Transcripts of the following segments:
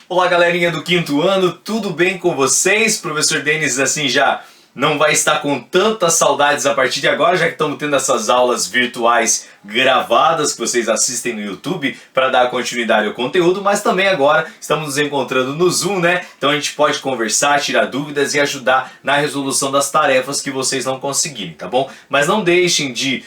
Olá, galerinha do quinto ano, tudo bem com vocês? Professor Denis, assim, já não vai estar com tantas saudades a partir de agora, já que estamos tendo essas aulas virtuais gravadas que vocês assistem no YouTube para dar continuidade ao conteúdo, mas também agora estamos nos encontrando no Zoom, né? Então a gente pode conversar, tirar dúvidas e ajudar na resolução das tarefas que vocês não conseguirem, tá bom? Mas não deixem de,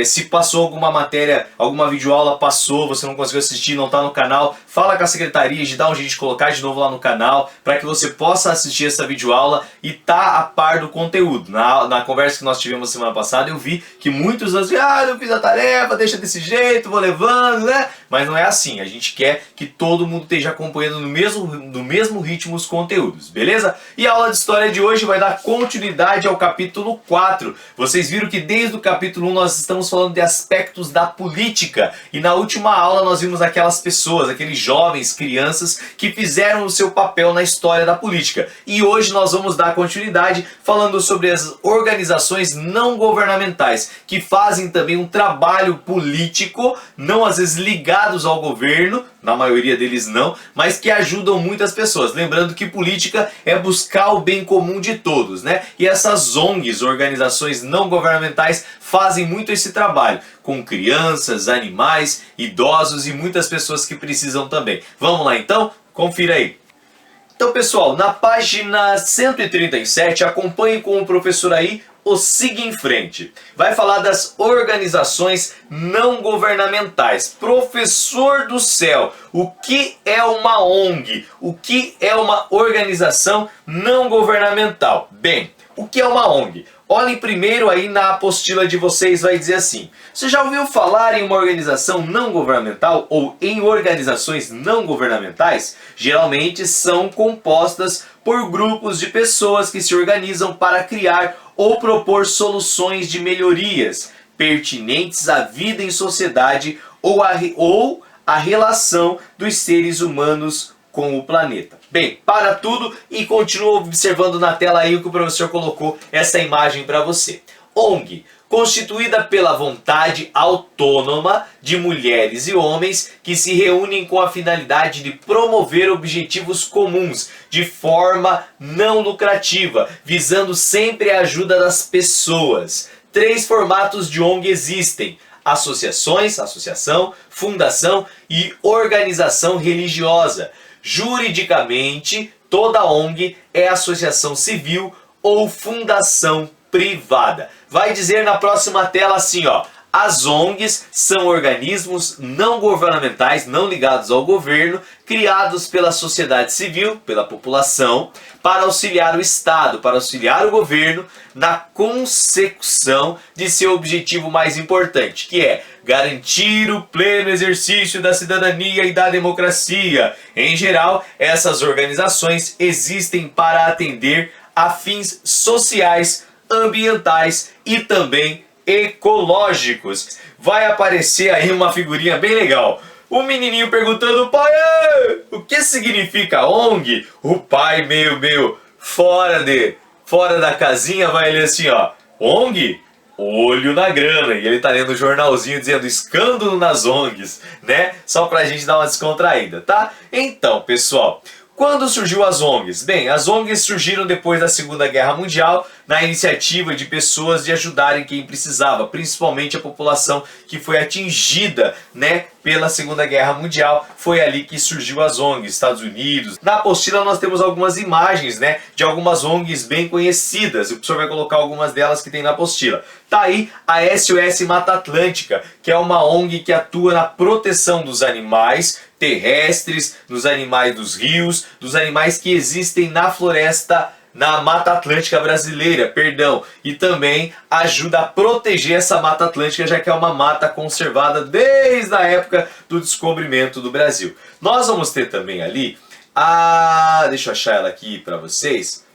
se passou alguma matéria, alguma videoaula passou, você não conseguiu assistir, não está no canal, fala com a secretaria de dar um jeito de colocar de novo lá no canal para que você possa assistir essa videoaula e tá a par do conteúdo. Na conversa que nós tivemos semana passada eu vi que muitos não fiz a tarefa, deixa desse jeito, vou levando, né? Mas não é assim, a gente quer que todo mundo esteja acompanhando no mesmo ritmo os conteúdos, beleza? E a aula de história de hoje vai dar continuidade ao capítulo 4. Vocês viram que desde o capítulo 1 nós estamos falando de aspectos da política e na última aula nós vimos aquelas pessoas, aqueles jovens, crianças que fizeram o seu papel na história da política. E hoje nós vamos dar continuidade falando sobre as organizações não governamentais que fazem também um trabalho político, não às vezes ligados ao governo, na maioria deles não, mas que ajudam muitas pessoas. Lembrando que política é buscar o bem comum de todos, né? E essas ONGs, organizações não governamentais, fazem muito esse trabalho com crianças, animais, idosos e muitas pessoas que precisam também. Vamos lá então? Confira aí. Então, pessoal, na página 137, acompanhe com o professor aí o Siga em Frente. Vai falar das organizações não governamentais. Professor do céu, o que é uma ONG? O que é uma organização não governamental? Bem, o que é uma ONG? Olhem primeiro aí na apostila de vocês, vai dizer assim: você já ouviu falar em uma organização não governamental ou em organizações não governamentais? Geralmente são compostas por grupos de pessoas que se organizam para criar ou propor soluções de melhorias pertinentes à vida em sociedade ou à relação dos seres humanos com o planeta. Bem, para tudo e continua observando na tela aí o que o professor colocou essa imagem para você. ONG, constituída pela vontade autônoma de mulheres e homens que se reúnem com a finalidade de promover objetivos comuns de forma não lucrativa, visando sempre a ajuda das pessoas. 3 formatos de ONG existem: associações, associação, fundação e organização religiosa. Juridicamente, toda ONG é associação civil ou fundação privada. Vai dizer na próxima tela assim, ó: as ONGs são organismos não governamentais, não ligados ao governo, criados pela sociedade civil, pela população, para auxiliar o Estado, para auxiliar o governo na consecução de seu objetivo mais importante, que é garantir o pleno exercício da cidadania e da democracia. Em geral, essas organizações existem para atender a fins sociais, ambientais e também ecológicos. Vai aparecer aí uma figurinha bem legal. O menininho perguntando: pai, o que significa ONG? O pai meio fora da casinha vai ler assim, ó: ONG? Olho na grana. E ele tá lendo o jornalzinho dizendo escândalo nas ONGs, né? Só pra gente dar uma descontraída, tá? Então, pessoal, quando surgiu as ONGs? Bem, as ONGs surgiram depois da Segunda Guerra Mundial, na iniciativa de pessoas de ajudarem quem precisava, principalmente a população que foi atingida, né, pela Segunda Guerra Mundial. Foi ali que surgiu as ONGs, Estados Unidos. Na apostila nós temos algumas imagens, né, de algumas ONGs bem conhecidas. O professor vai colocar algumas delas que tem na apostila. Tá aí a SOS Mata Atlântica, que é uma ONG que atua na proteção dos animais terrestres, dos animais dos rios, dos animais que existem na floresta, na Mata Atlântica brasileira, e também ajuda a proteger essa Mata Atlântica, já que é uma mata conservada desde a época do descobrimento do Brasil. Nós vamos ter também ali deixa eu achar ela aqui para vocês.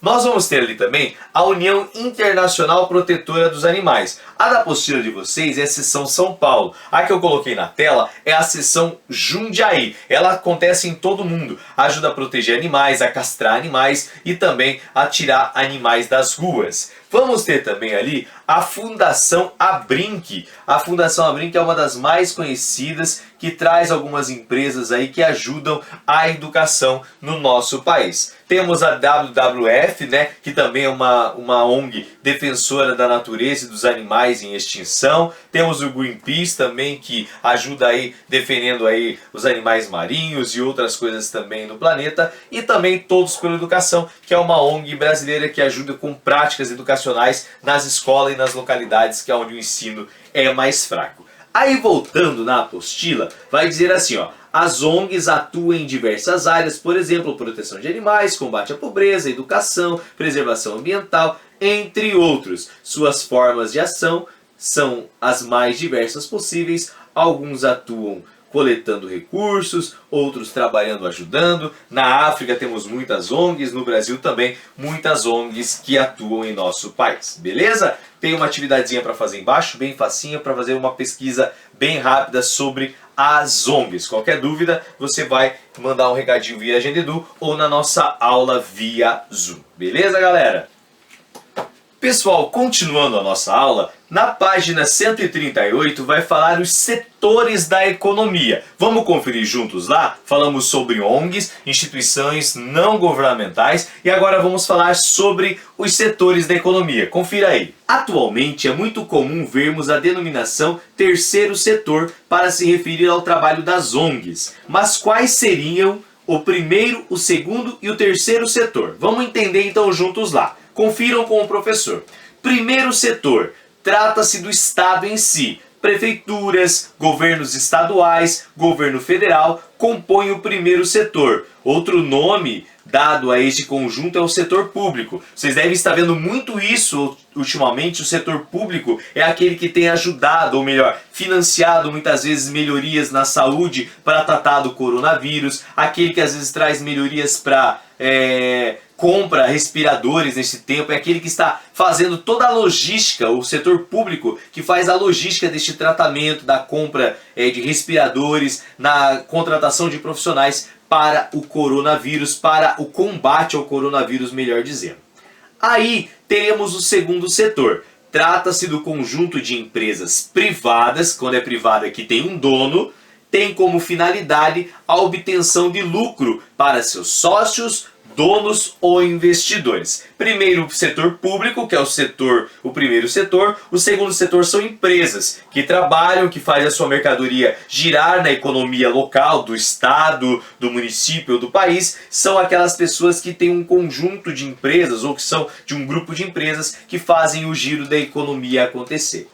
Nós vamos ter ali também a União Internacional Protetora dos Animais. A da apostila de vocês é a seção São Paulo. A que eu coloquei na tela é a seção Jundiaí. Ela acontece em todo mundo. Ajuda a proteger animais, a castrar animais e também a tirar animais das ruas. Vamos ter também ali a Fundação Abrinq. A Fundação Abrinq é uma das mais conhecidas, que traz algumas empresas aí que ajudam a educação no nosso país. Temos a WWF, né, que também é uma ONG defensora da natureza e dos animais em extinção. Temos o Greenpeace também, que ajuda aí defendendo aí os animais marinhos e outras coisas também no planeta. E também Todos pela Educação, que é uma ONG brasileira que ajuda com práticas educacionais nas escolas e nas localidades que é onde o ensino é mais fraco. Aí voltando na apostila, vai dizer assim, ó: as ONGs atuam em diversas áreas, por exemplo, proteção de animais, combate à pobreza, educação, preservação ambiental, entre outros. Suas formas de ação são as mais diversas possíveis. Alguns atuam coletando recursos, outros trabalhando, ajudando. Na África temos muitas ONGs, no Brasil também muitas ONGs que atuam em nosso país, beleza? Tem uma atividadezinha para fazer embaixo, bem facinha, para fazer uma pesquisa bem rápida sobre as ONGs. Qualquer dúvida, você vai mandar um recadinho via Agendedu ou na nossa aula via Zoom, beleza, galera? Pessoal, continuando a nossa aula, na página 138 vai falar os setores da economia. Vamos conferir juntos lá? Falamos sobre ONGs, instituições não governamentais, e agora vamos falar sobre os setores da economia. Confira aí. Atualmente é muito comum vermos a denominação terceiro setor para se referir ao trabalho das ONGs. Mas quais seriam o primeiro, o segundo e o terceiro setor? Vamos entender então juntos lá. Confiram com o professor. Primeiro setor, trata-se do Estado em si. Prefeituras, governos estaduais, governo federal compõem o primeiro setor. Outro nome dado a este conjunto é o setor público. Vocês devem estar vendo muito isso ultimamente. O setor público é aquele que tem ajudado, ou melhor, financiado muitas vezes melhorias na saúde para tratar do coronavírus, aquele que às vezes traz melhorias para compra respiradores nesse tempo, é aquele que está fazendo toda a logística, o setor público que faz a logística deste tratamento, da compra de respiradores, na contratação de profissionais para o coronavírus, para o combate ao coronavírus, melhor dizendo. Aí teremos o segundo setor. Trata-se do conjunto de empresas privadas, quando é privada que tem um dono, tem como finalidade a obtenção de lucro para seus sócios, donos ou investidores. Primeiro, o setor público, que é o primeiro setor. O segundo setor são empresas que trabalham, que fazem a sua mercadoria girar na economia local, do estado, do município ou do país. São aquelas pessoas que têm um conjunto de empresas ou que são de um grupo de empresas que fazem o giro da economia acontecer.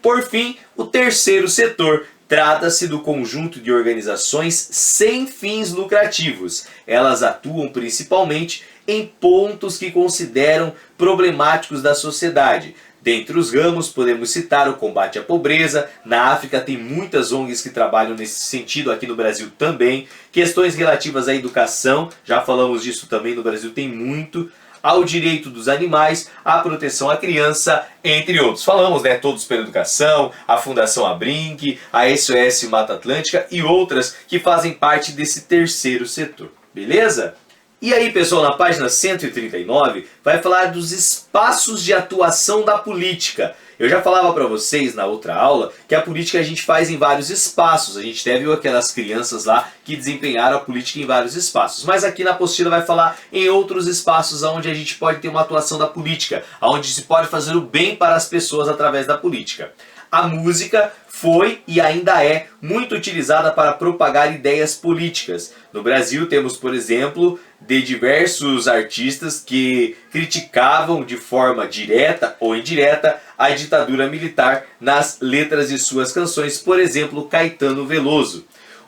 Por fim, o terceiro setor. Trata-se do conjunto de organizações sem fins lucrativos. Elas atuam principalmente em pontos que consideram problemáticos da sociedade. Dentre os ramos, podemos citar o combate à pobreza. Na África tem muitas ONGs que trabalham nesse sentido, aqui no Brasil também. Questões relativas à educação, já falamos disso também, no Brasil tem muito. Ao direito dos animais, à proteção à criança, entre outros. Falamos, né, Todos pela Educação, a Fundação Abrinq, a SOS Mata Atlântica e outras que fazem parte desse terceiro setor. Beleza? E aí, pessoal, na página 139 vai falar dos espaços de atuação da política. Eu já falava para vocês na outra aula que a política a gente faz em vários espaços. A gente até viu aquelas crianças lá que desempenharam a política em vários espaços. Mas aqui na apostila vai falar em outros espaços onde a gente pode ter uma atuação da política, onde se pode fazer o bem para as pessoas através da política. A música foi e ainda é muito utilizada para propagar ideias políticas. No Brasil temos, por exemplo, de diversos artistas que criticavam de forma direta ou indireta a ditadura militar nas letras de suas canções, por exemplo, Caetano Veloso.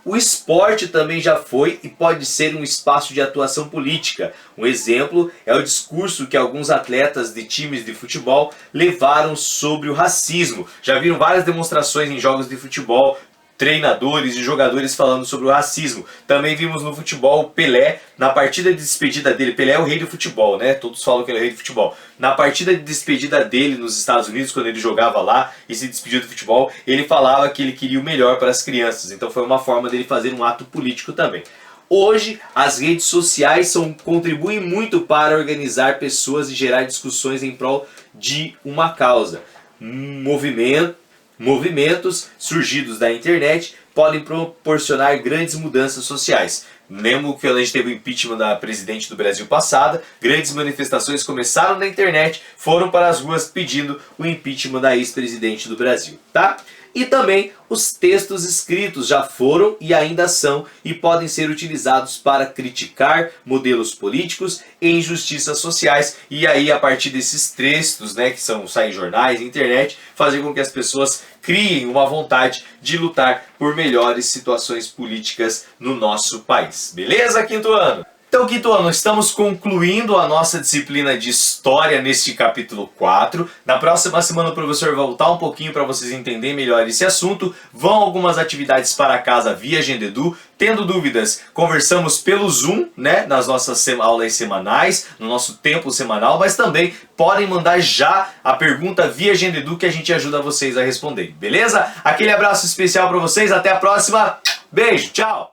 O esporte também já foi e pode ser um espaço de atuação política. Um exemplo é o discurso que alguns atletas de times de futebol levaram sobre o racismo. Já viram várias demonstrações em jogos de futebol treinadores e jogadores falando sobre o racismo. Também vimos no futebol o Pelé, na partida de despedida dele. Pelé é o rei do futebol, né? Todos falam que ele é o rei do futebol. Na partida de despedida dele nos Estados Unidos, quando ele jogava lá e se despediu do futebol, ele falava que ele queria o melhor para as crianças. Então foi uma forma dele fazer um ato político também. Hoje, as redes sociais contribuem muito para organizar pessoas e gerar discussões em prol de uma causa. Movimentos surgidos da internet podem proporcionar grandes mudanças sociais. Lembro que a gente teve o impeachment da presidente do Brasil passada, grandes manifestações começaram na internet, foram para as ruas pedindo o impeachment da ex-presidente do Brasil, tá? E também os textos escritos já foram e ainda são e podem ser utilizados para criticar modelos políticos e injustiças sociais. E aí, a partir desses textos, né, que saem em jornais, internet, fazer com que as pessoas criem uma vontade de lutar por melhores situações políticas no nosso país. Beleza, quinto ano? Então, quinto ano, estamos concluindo a nossa disciplina de História neste capítulo 4. Na próxima semana o professor vai voltar um pouquinho para vocês entenderem melhor esse assunto. Vão algumas atividades para casa via Agendedu. Tendo dúvidas, conversamos pelo Zoom, né, nas nossas aulas semanais, no nosso tempo semanal, mas também podem mandar já a pergunta via Agendedu que a gente ajuda vocês a responder, beleza? Aquele abraço especial para vocês, até a próxima. Beijo, tchau!